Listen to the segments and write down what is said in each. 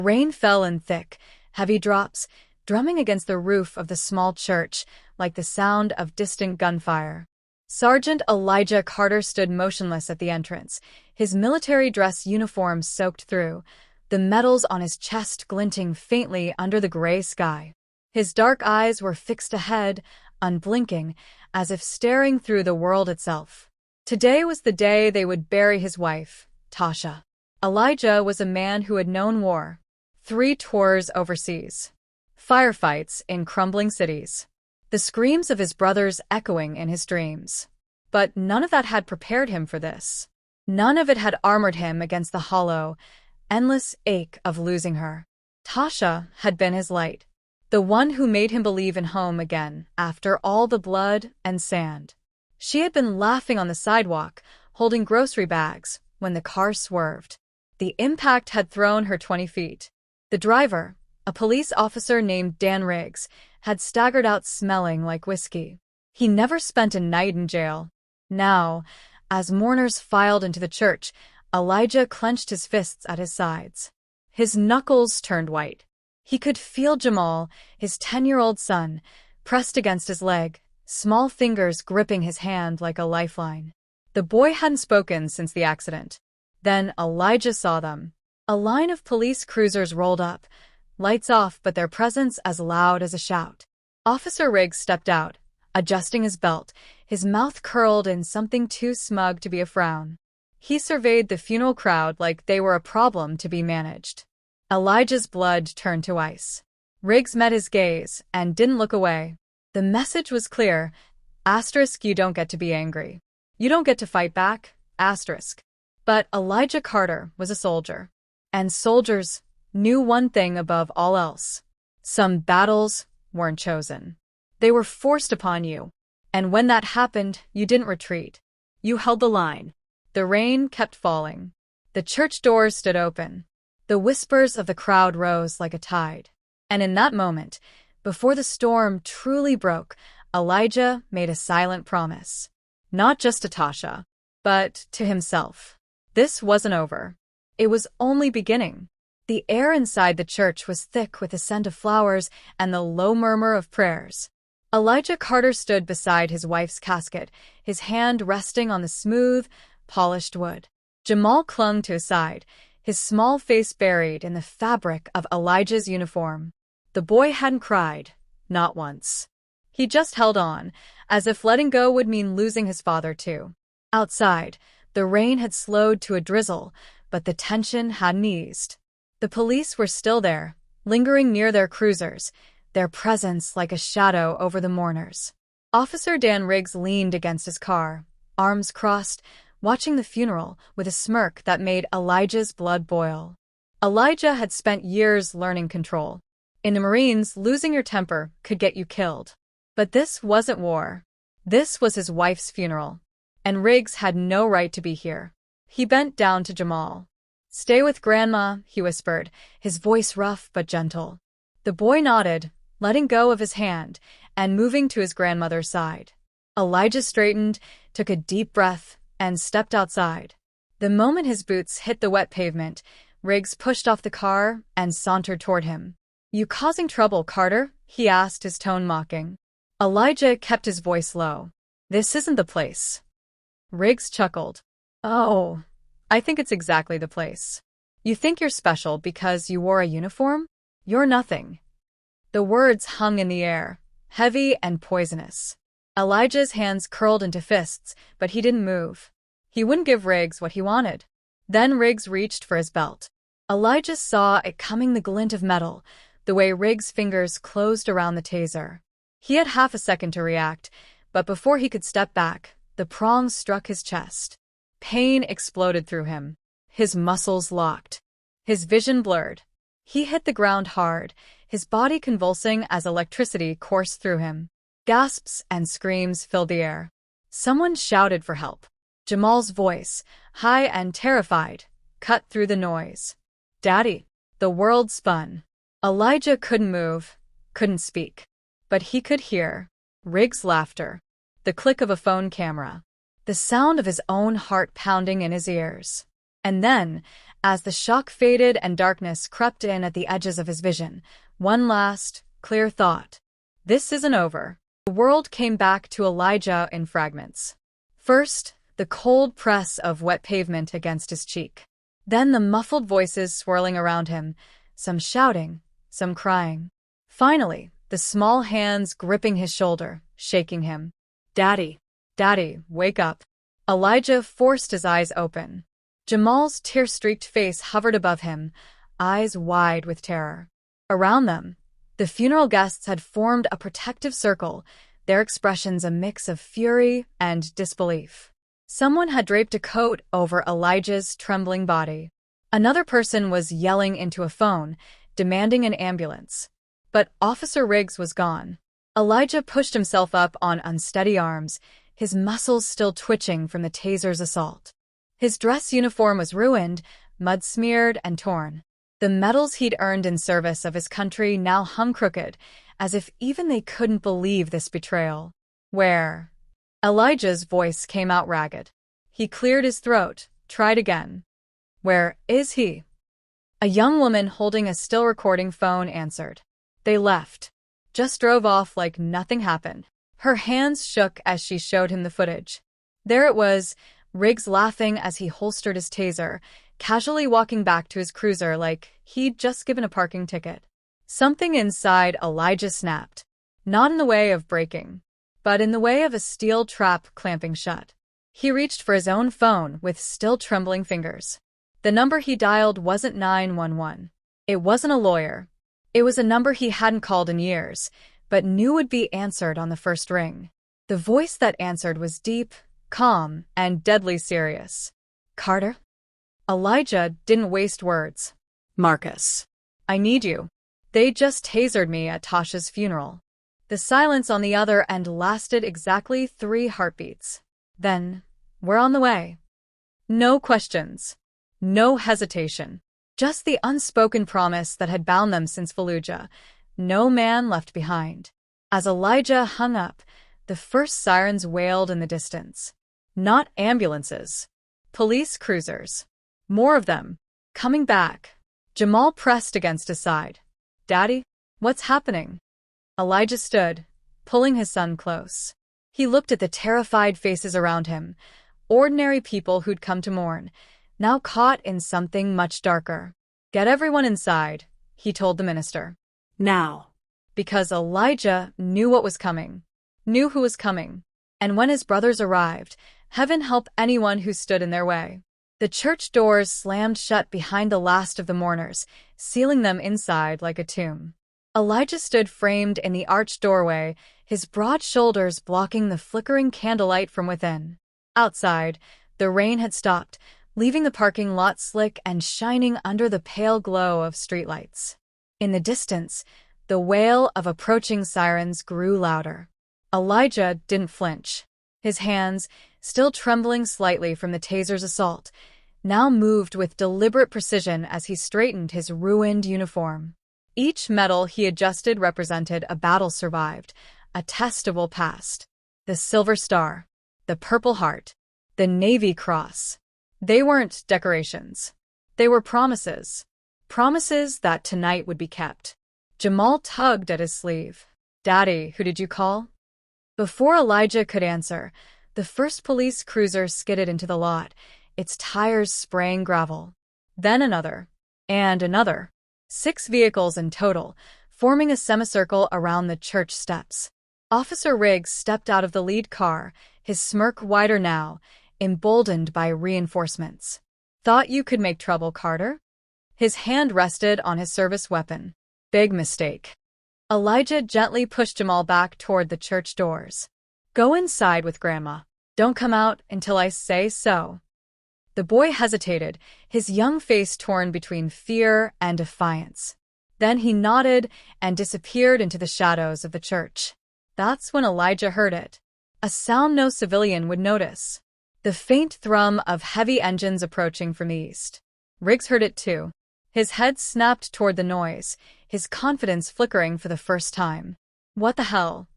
Rain fell in thick, heavy drops, drumming against the roof of the small church like the sound of distant gunfire. Sergeant Elijah Carter stood motionless at the entrance, his military dress uniform soaked through, the medals on his chest glinting faintly under the gray sky. His dark eyes were fixed ahead, unblinking, as if staring through the world itself. Today was the day they would bury his wife, Tasha. Elijah was a man who had known war. 3 tours overseas. Firefights in crumbling cities. The screams of his brothers echoing in his dreams. But none of that had prepared him for this. None of it had armored him against the hollow, endless ache of losing her. Tasha had been his light, the one who made him believe in home again after all the blood and sand. She had been laughing on the sidewalk, holding grocery bags, when the car swerved. The impact had thrown her 20 feet. The driver, a police officer named Dan Riggs, had staggered out smelling like whiskey. He never spent a night in jail. Now, as mourners filed into the church, Elijah clenched his fists at his sides. His knuckles turned white. He could feel Jamal, his 10-year-old son, pressed against his leg, small fingers gripping his hand like a lifeline. The boy hadn't spoken since the accident. Then Elijah saw them. A line of police cruisers rolled up, lights off but their presence as loud as a shout. Officer Riggs stepped out, adjusting his belt, his mouth curled in something too smug to be a frown. He surveyed the funeral crowd like they were a problem to be managed. Elijah's blood turned to ice. Riggs met his gaze and didn't look away. The message was clear. Asterisk, you don't get to be angry. You don't get to fight back. Asterisk. But Elijah Carter was a soldier. And soldiers knew one thing above all else. Some battles weren't chosen. They were forced upon you. And when that happened, you didn't retreat. You held the line. The rain kept falling. The church doors stood open. The whispers of the crowd rose like a tide. And in that moment, before the storm truly broke, Elijah made a silent promise. Not just to Tasha, but to himself. This wasn't over. It was only beginning. The air inside the church was thick with the scent of flowers and the low murmur of prayers. Elijah Carter stood beside his wife's casket, his hand resting on the smooth, polished wood. Jamal clung to his side, his small face buried in the fabric of Elijah's uniform. The boy hadn't cried, not once. He just held on, as if letting go would mean losing his father too. Outside, the rain had slowed to a drizzle, but the tension hadn't eased. The police were still there, lingering near their cruisers, their presence like a shadow over the mourners. Officer Dan Riggs leaned against his car, arms crossed, watching the funeral with a smirk that made Elijah's blood boil. Elijah had spent years learning control. In the Marines, losing your temper could get you killed. But this wasn't war. This was his wife's funeral. And Riggs had no right to be here. He bent down to Jamal. "Stay with Grandma," he whispered, his voice rough but gentle. The boy nodded, letting go of his hand and moving to his grandmother's side. Elijah straightened, took a deep breath, and stepped outside. The moment his boots hit the wet pavement, Riggs pushed off the car and sauntered toward him. "You causing trouble, Carter?" he asked, his tone mocking. Elijah kept his voice low. "This isn't the place." Riggs chuckled. "Oh, I think it's exactly the place. You think you're special because you wore a uniform? You're nothing." The words hung in the air, heavy and poisonous. Elijah's hands curled into fists, but he didn't move. He wouldn't give Riggs what he wanted. Then Riggs reached for his belt. Elijah saw it coming, the glint of metal, the way Riggs' fingers closed around the taser. He had half a second to react, but before he could step back, the prong struck his chest. Pain exploded through him. His muscles locked. His vision blurred. He hit the ground hard, his body convulsing as electricity coursed through him. Gasps and screams filled the air. Someone shouted for help. Jamal's voice, high and terrified, cut through the noise. "Daddy!" The world spun. Elijah couldn't move, couldn't speak. But he could hear Riggs' laughter, the click of a phone camera, the sound of his own heart pounding in his ears. And then, As the shock faded and darkness crept in at the edges of his vision, one last, clear thought. This isn't over. The world came back to Elijah in fragments. First, the cold press of wet pavement against his cheek. Then the muffled voices swirling around him, some shouting, some crying. Finally, the small hands gripping his shoulder, shaking him. Daddy, Daddy, wake up. Elijah forced his eyes open. Jamal's tear-streaked face hovered above him, eyes wide with terror. Around them, the funeral guests had formed a protective circle, their expressions a mix of fury and disbelief. Someone had draped a coat over Elijah's trembling body. Another person was yelling into a phone, demanding an ambulance. But Officer Riggs was gone. Elijah pushed himself up on unsteady arms, his muscles still twitching from the taser's assault. His dress uniform was ruined, mud-smeared and torn. The medals he'd earned in service of his country now hung crooked, as if even they couldn't believe this betrayal. Where? Elijah's voice came out ragged. He cleared his throat, tried again. Where is he? A young woman holding a still recording phone answered. They left. Just drove off like nothing happened. Her hands shook as she showed him the footage. There it was, Riggs laughing as he holstered his taser, casually walking back to his cruiser like he'd just given a parking ticket. Something inside Elijah snapped. Not in the way of breaking, but in the way of a steel trap clamping shut. He reached for his own phone with still trembling fingers. The number he dialed wasn't 911. It wasn't a lawyer. It was a number he hadn't called in years, but knew would be answered on the first ring. The voice that answered was deep, calm, and deadly serious. Carter? Elijah didn't waste words. Marcus. I need you. They just tasered me at Tasha's funeral. The silence on the other end lasted exactly 3 heartbeats. Then, we're on the way. No questions. No hesitation. Just the unspoken promise that had bound them since Fallujah. No man left behind. As Elijah hung up, the first sirens wailed in the distance. Not ambulances. Police cruisers. More of them. Coming back. Jamal pressed against his side. Daddy? What's happening? Elijah stood, pulling his son close. He looked at the terrified faces around him, ordinary people who'd come to mourn, now caught in something much darker. Get everyone inside, he told the minister. Now. Because Elijah knew what was coming, knew who was coming, and when his brothers arrived, heaven help anyone who stood in their way. The church doors slammed shut behind the last of the mourners, sealing them inside like a tomb. Elijah stood framed in the arched doorway, his broad shoulders blocking the flickering candlelight from within. Outside, the rain had stopped, leaving the parking lot slick and shining under the pale glow of streetlights. In the distance, the wail of approaching sirens grew louder. Elijah didn't flinch. His hands, still trembling slightly from the taser's assault, now moved with deliberate precision as he straightened his ruined uniform. Each medal he adjusted represented a battle survived, a testable past. The Silver Star, the Purple Heart, the Navy Cross. They weren't decorations. They were promises. Promises that tonight would be kept. Jamal tugged at his sleeve. Daddy, who did you call? Before Elijah could answer, the first police cruiser skidded into the lot, its tires spraying gravel. Then another. And another. 6 vehicles in total, forming a semicircle around the church steps. Officer Riggs stepped out of the lead car, his smirk wider now, emboldened by reinforcements. Thought you could make trouble, Carter? His hand rested on his service weapon. Big mistake. Elijah gently pushed Jamal back toward the church doors. Go inside with Grandma. Don't come out until I say so. The boy hesitated, his young face torn between fear and defiance. Then he nodded and disappeared into the shadows of the church. That's when Elijah heard it. A sound no civilian would notice. The faint thrum of heavy engines approaching from the east. Riggs heard it too. His head snapped toward the noise, his confidence flickering for the first time. What the hell?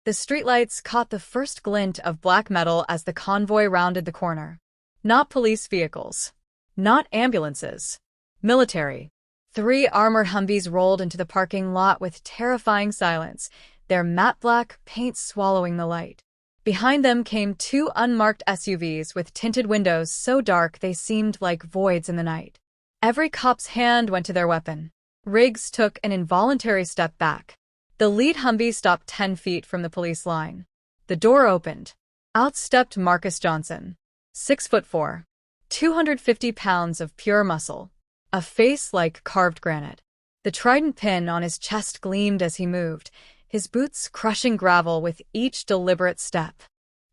The streetlights caught the first glint of black metal as the convoy rounded the corner. Not police vehicles. Not ambulances. Military. 3 armored Humvees rolled into the parking lot with terrifying silence, their matte black paint swallowing the light. Behind them came 2 unmarked SUVs with tinted windows so dark they seemed like voids in the night. Every cop's hand went to their weapon. Riggs took an involuntary step back. The lead Humvee stopped 10 feet from the police line. The door opened. Out stepped Marcus Johnson. 6'4", 250 pounds of pure muscle. A face like carved granite. The trident pin on his chest gleamed as he moved, his boots crushing gravel with each deliberate step.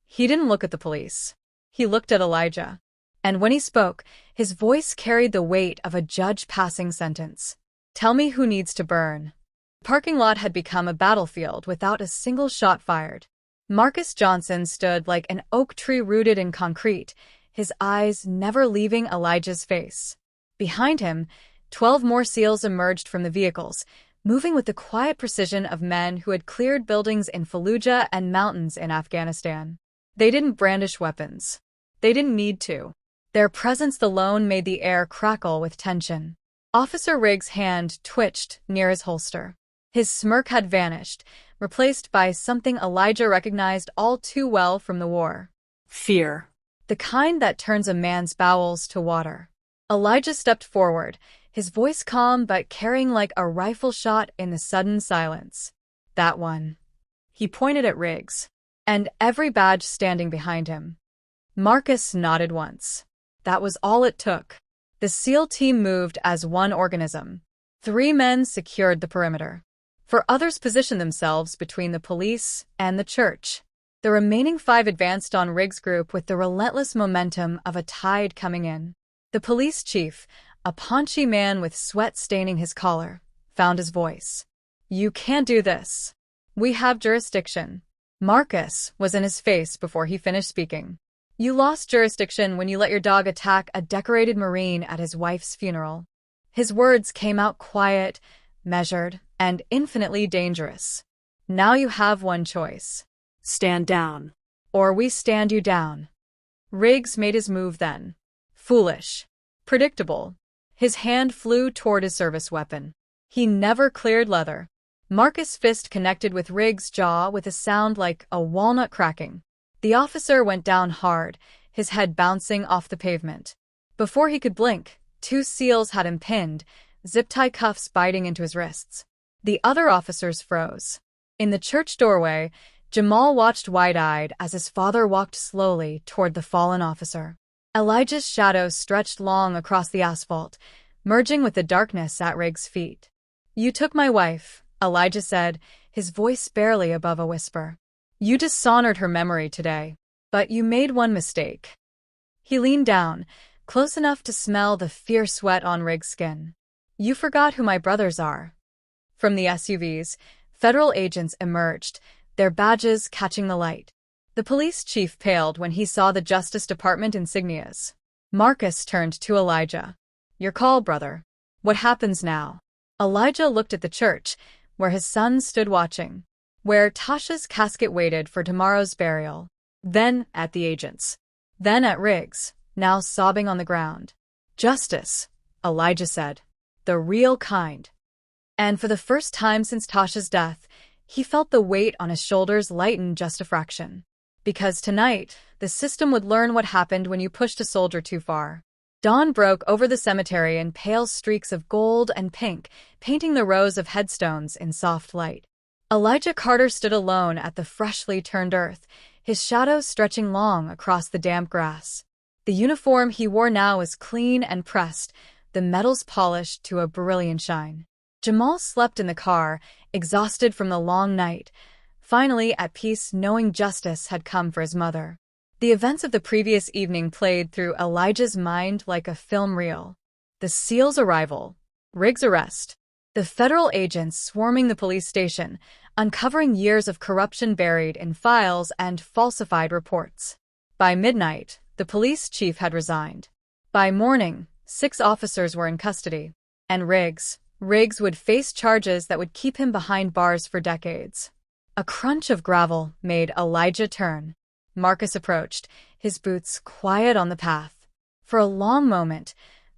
He didn't look at the police. He looked at Elijah. And when he spoke, his voice carried the weight of a judge passing sentence. Tell me who needs to burn. The parking lot had become a battlefield without a single shot fired. Marcus Johnson stood like an oak tree rooted in concrete, his eyes never leaving Elijah's face. Behind him, 12 more SEALs emerged from the vehicles, moving with the quiet precision of men who had cleared buildings in Fallujah and mountains in Afghanistan. They didn't brandish weapons. They didn't need to. Their presence alone made the air crackle with tension. Officer Riggs' hand twitched near his holster. His smirk had vanished, replaced by something Elijah recognized all too well from the war. Fear. The kind that turns a man's bowels to water. Elijah stepped forward, his voice calm but carrying like a rifle shot in the sudden silence. That one. He pointed at Riggs, and every badge standing behind him. Marcus nodded once. That was all it took. The SEAL team moved as one organism. 3 men secured the perimeter. 4 others positioned themselves between the police and the church. The remaining 5 advanced on Riggs' group with the relentless momentum of a tide coming in. The police chief, a paunchy man with sweat staining his collar, found his voice. You can't do this. We have jurisdiction. Marcus was in his face before he finished speaking. You lost jurisdiction when you let your dog attack a decorated Marine at his wife's funeral. His words came out quiet, measured, and infinitely dangerous. Now you have one choice. Stand down. Or we stand you down. Riggs made his move then. Foolish. Predictable. His hand flew toward his service weapon. He never cleared leather. Marcus' fist connected with Riggs' jaw with a sound like a walnut cracking. The officer went down hard, his head bouncing off the pavement. Before he could blink, 2 SEALs had him pinned, zip-tie cuffs biting into his wrists. The other officers froze. In the church doorway, Jamal watched wide-eyed as his father walked slowly toward the fallen officer. Elijah's shadow stretched long across the asphalt, merging with the darkness at Riggs' feet. You took my wife, Elijah said, his voice barely above a whisper. You dishonored her memory today, but you made one mistake. He leaned down, close enough to smell the fierce sweat on Riggs' skin. You forgot who my brothers are. From the SUVs, federal agents emerged, their badges catching the light. The police chief paled when he saw the Justice Department insignias. Marcus turned to Elijah. Your call, brother. What happens now? Elijah looked at the church, where his son stood watching, where Tasha's casket waited for tomorrow's burial. Then at the agents. Then at Riggs, now sobbing on the ground. Justice, Elijah said. The real kind. And for the first time since Tasha's death, he felt the weight on his shoulders lighten just a fraction. Because tonight, the system would learn what happened when you pushed a soldier too far. Dawn broke over the cemetery in pale streaks of gold and pink, painting the rows of headstones in soft light. Elijah Carter stood alone at the freshly turned earth, his shadow stretching long across the damp grass. The uniform he wore now was clean and pressed, the metals polished to a brilliant shine. Jamal slept in the car, exhausted from the long night, finally at peace knowing justice had come for his mother. The events of the previous evening played through Elijah's mind like a film reel. The SEAL's arrival, Riggs' arrest, the federal agents swarming the police station, uncovering years of corruption buried in files and falsified reports. By midnight, the police chief had resigned. By morning, 6 officers were in custody. And Riggs would face charges that would keep him behind bars for decades. A crunch of gravel made Elijah turn. Marcus approached, his boots quiet on the path. For a long moment,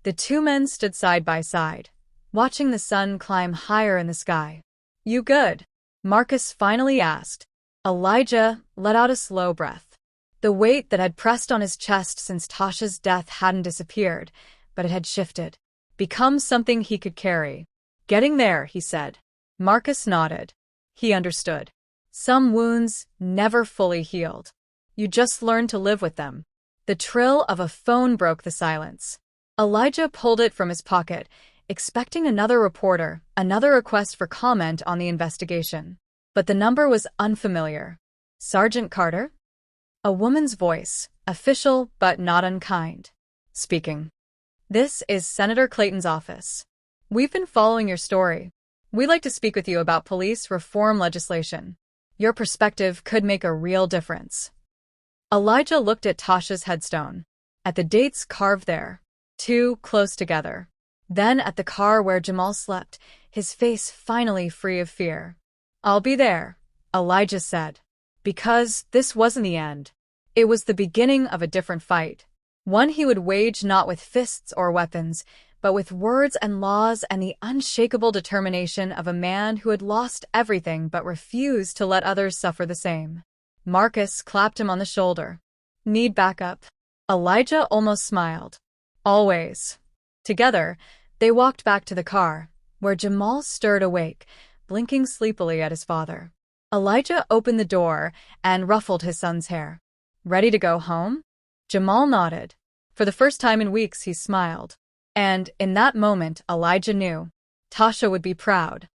The two men stood side by side, watching the sun climb higher in the sky. "You good?" Marcus finally asked. Elijah let out a slow breath. The weight that had pressed on his chest since Tasha's death hadn't disappeared, but it had shifted, become something he could carry. "Getting there," he said. Marcus nodded. He understood. Some wounds never fully healed. You just learn to live with them. The trill of a phone broke the silence. Elijah pulled it from his pocket, expecting another reporter, another request for comment on the investigation. But the number was unfamiliar. "Sergeant Carter?" A woman's voice, official but not unkind. "Speaking." "This is Senator Clayton's office. We've been following your story. We'd like to speak with you about police reform legislation. Your perspective could make a real difference." Elijah looked at Tasha's headstone, at the dates carved there, two close together. Then at the car where Jamal slept, his face finally free of fear. "I'll be there," Elijah said. Because this wasn't the end. It was the beginning of a different fight. One he would wage not with fists or weapons, but with words and laws and the unshakable determination of a man who had lost everything but refused to let others suffer the same. Marcus clapped him on the shoulder. "Need backup?" Elijah almost smiled. "Always." Together, they walked back to the car, where Jamal stirred awake, blinking sleepily at his father. Elijah opened the door and ruffled his son's hair. "Ready to go home?" Jamal nodded. For the first time in weeks, he smiled. And in that moment, Elijah knew. Tasha would be proud.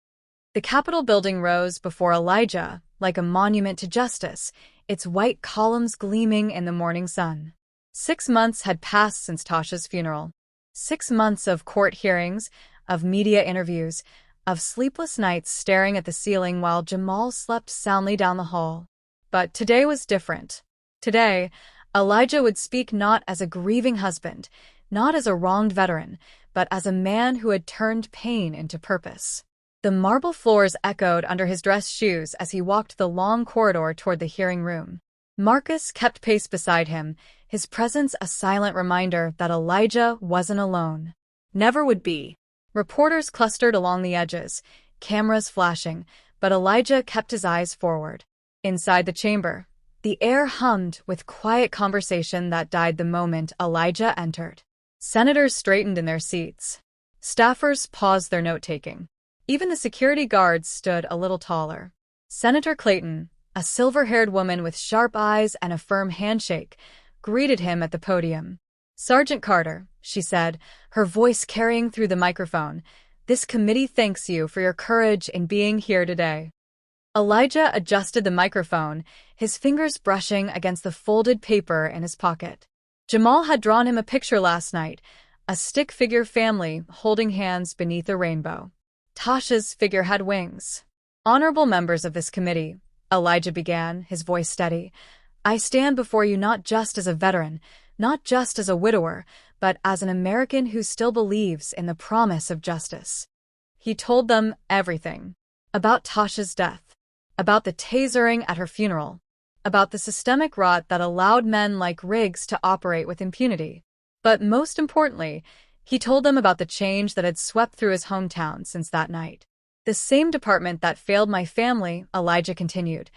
The Capitol building rose before Elijah, like a monument to justice, its white columns gleaming in the morning sun. 6 months had passed since Tasha's funeral. 6 months of court hearings, of media interviews, of sleepless nights staring at the ceiling while Jamal slept soundly down the hall. But today was different. Today, Elijah would speak not as a grieving husband, not as a wronged veteran, but as a man who had turned pain into purpose. The marble floors echoed under his dress shoes as he walked the long corridor toward the hearing room. Marcus kept pace beside him, his presence a silent reminder that Elijah wasn't alone. Never would be. Reporters clustered along the edges, cameras flashing, but Elijah kept his eyes forward. Inside the chamber, the air hummed with quiet conversation that died the moment Elijah entered. Senators straightened in their seats. Staffers paused their note-taking. Even the security guards stood a little taller. Senator Clayton, a silver-haired woman with sharp eyes and a firm handshake, greeted him at the podium. "Sergeant Carter," she said, her voice carrying through the microphone, "this committee thanks you for your courage in being here today." Elijah adjusted the microphone, his fingers brushing against the folded paper in his pocket. Jamal had drawn him a picture last night, a stick-figure family holding hands beneath a rainbow. Tasha's figure had wings. "Honorable members of this committee," Elijah began, his voice steady, "I stand before you not just as a veteran, not just as a widower, but as an American who still believes in the promise of justice." He told them everything. About Tasha's death. About the tasering at her funeral. About the systemic rot that allowed men like Riggs to operate with impunity. But most importantly, he told them about the change that had swept through his hometown since that night. "The same department that failed my family," Elijah continued,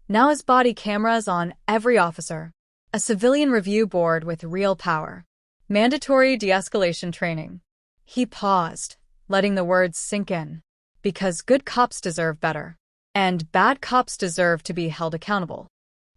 "now has body cameras on every officer. A civilian review board with real power. Mandatory de-escalation training." He paused, letting the words sink in. Because good cops deserve better. And bad cops deserve to be held accountable.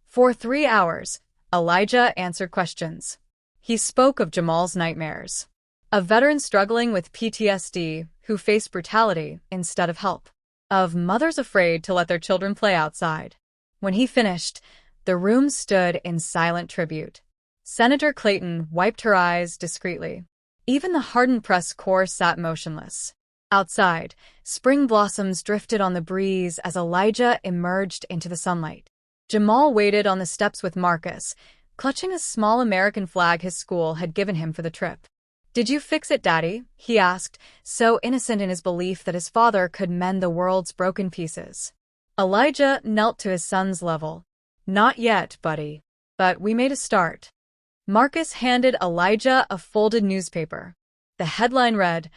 For 3 hours, Elijah answered questions. He spoke of Jamal's nightmares. Of veterans struggling with PTSD who faced brutality instead of help. Of mothers afraid to let their children play outside. When he finished, the room stood in silent tribute. Senator Clayton wiped her eyes discreetly. Even the hardened press corps sat motionless. Outside, spring blossoms drifted on the breeze as Elijah emerged into the sunlight. Jamal waited on the steps with Marcus, clutching a small American flag his school had given him for the trip. "Did you fix it, Daddy?" he asked, so innocent in his belief that his father could mend the world's broken pieces. Elijah knelt to his son's level. "Not yet, buddy. But we made a start." Marcus handed Elijah a folded newspaper. The headline read,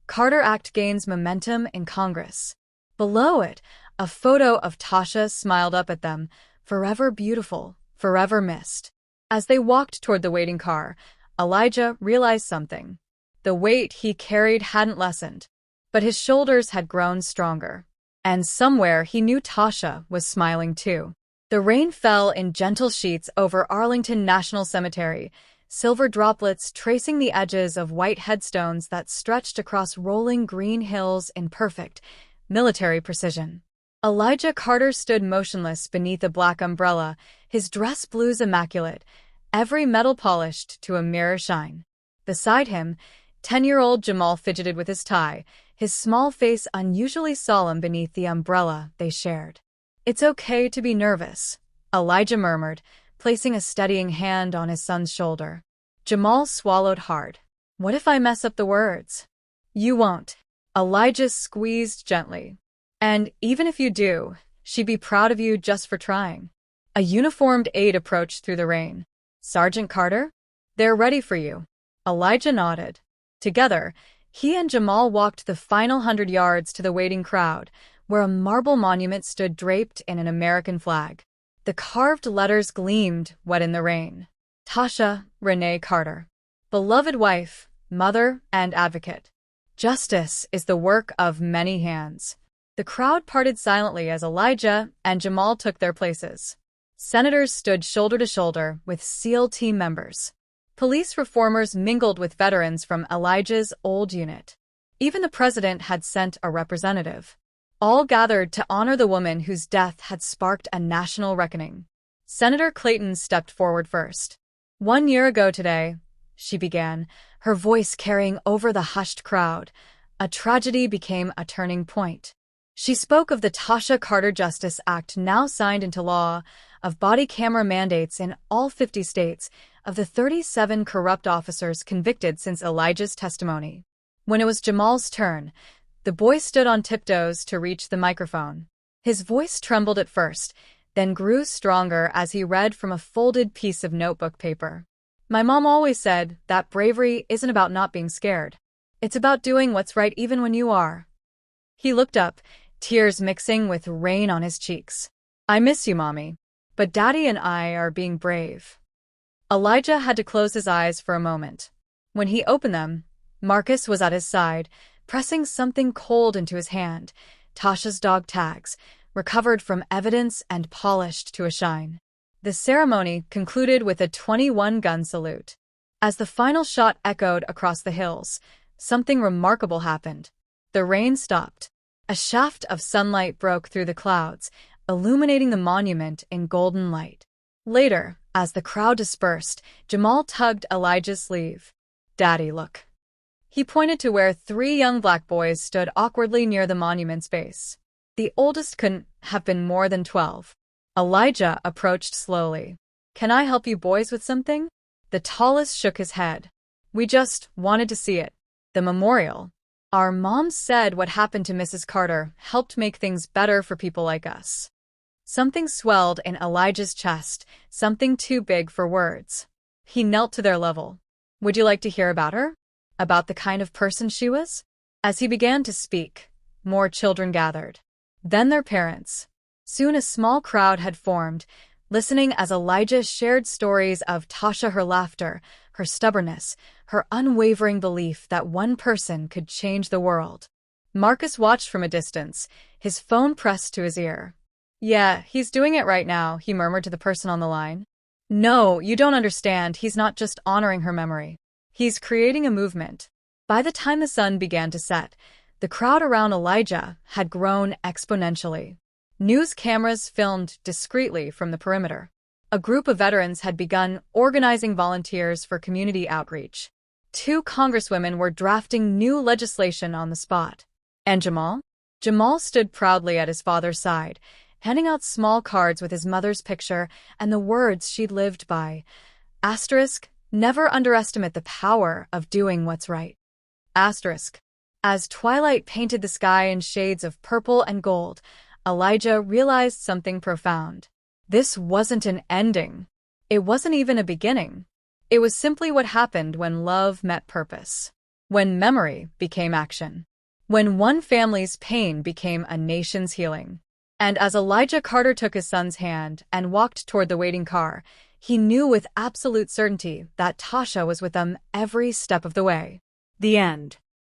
Carter Act gains momentum in Congress. Below it, a photo of Tasha smiled up at them, forever beautiful, forever missed. As they walked toward the waiting car, Elijah realized something. The weight he carried hadn't lessened, but his shoulders had grown stronger. And somewhere he knew Tasha was smiling too. The rain fell in gentle sheets over Arlington National Cemetery, silver droplets tracing the edges of white headstones that stretched across rolling green hills in perfect, military precision. Elijah Carter stood motionless beneath a black umbrella, his dress blues immaculate, every metal polished to a mirror shine. Beside him, 10-year-old Jamal fidgeted with his tie, his small face unusually solemn beneath the umbrella they shared. "It's okay to be nervous," Elijah murmured, placing a steadying hand on his son's shoulder. Jamal swallowed hard. "What if I mess up the words?" "You won't." Elijah squeezed gently. "And even if you do, she'd be proud of you just for trying." A uniformed aide approached through the rain. "Sergeant Carter? They're ready for you." Elijah nodded. Together, he and Jamal walked the final 100 yards to the waiting crowd, where a marble monument stood draped in an American flag. The carved letters gleamed wet in the rain. Tasha Renee Carter. Beloved wife, mother, and advocate. Justice is the work of many hands. The crowd parted silently as Elijah and Jamal took their places. Senators stood shoulder to shoulder with SEAL team members. Police reformers mingled with veterans from Elijah's old unit. Even the president had sent a representative. All gathered to honor the woman whose death had sparked a national reckoning. Senator Clayton stepped forward first. "1 year ago today," she began, her voice carrying over the hushed crowd, "a tragedy became a turning point." She spoke of the Tasha Carter Justice Act now signed into law, of body camera mandates in all 50 states, of the 37 corrupt officers convicted since Elijah's testimony. When it was Jamal's turn, the boy stood on tiptoes to reach the microphone. His voice trembled at first, then grew stronger as he read from a folded piece of notebook paper. "My mom always said that bravery isn't about not being scared. It's about doing what's right even when you are." He looked up, tears mixing with rain on his cheeks. "I miss you, Mommy. But Daddy and I are being brave." Elijah had to close his eyes for a moment. When he opened them, Marcus was at his side, pressing something cold into his hand, Tasha's dog tags, recovered from evidence and polished to a shine. The ceremony concluded with a 21-gun salute. As the final shot echoed across the hills, something remarkable happened. The rain stopped. A shaft of sunlight broke through the clouds, illuminating the monument in golden light. Later, as the crowd dispersed, Jamal tugged Elijah's sleeve. "Daddy, look." He pointed to where 3 young black boys stood awkwardly near the monument's base. The oldest couldn't have been more than 12. Elijah approached slowly. "Can I help you boys with something?" The tallest shook his head. "We just wanted to see it. The memorial. Our mom said what happened to Mrs. Carter helped make things better for people like us." Something swelled in Elijah's chest, something too big for words. He knelt to their level. "Would you like to hear about her? About the kind of person she was?" As he began to speak, more children gathered. Then their parents. Soon a small crowd had formed, listening as Elijah shared stories of Tasha, her laughter, her stubbornness, her unwavering belief that one person could change the world. Marcus watched from a distance, his phone pressed to his ear. "Yeah, he's doing it right now," he murmured to the person on the line. "No, you don't understand. He's not just honoring her memory. He's creating a movement." By the time the sun began to set, the crowd around Elijah had grown exponentially. News cameras filmed discreetly from the perimeter. A group of veterans had begun organizing volunteers for community outreach. 2 congresswomen were drafting new legislation on the spot. And Jamal? Jamal stood proudly at his father's side, handing out small cards with his mother's picture and the words she'd lived by. Asterisk, never underestimate the power of doing what's right. Asterisk. As twilight painted the sky in shades of purple and gold, Elijah realized something profound. This wasn't an ending. It wasn't even a beginning. It was simply what happened when love met purpose. When memory became action. When one family's pain became a nation's healing. And as Elijah Carter took his son's hand and walked toward the waiting car, he knew with absolute certainty that Tasha was with them every step of the way. The end.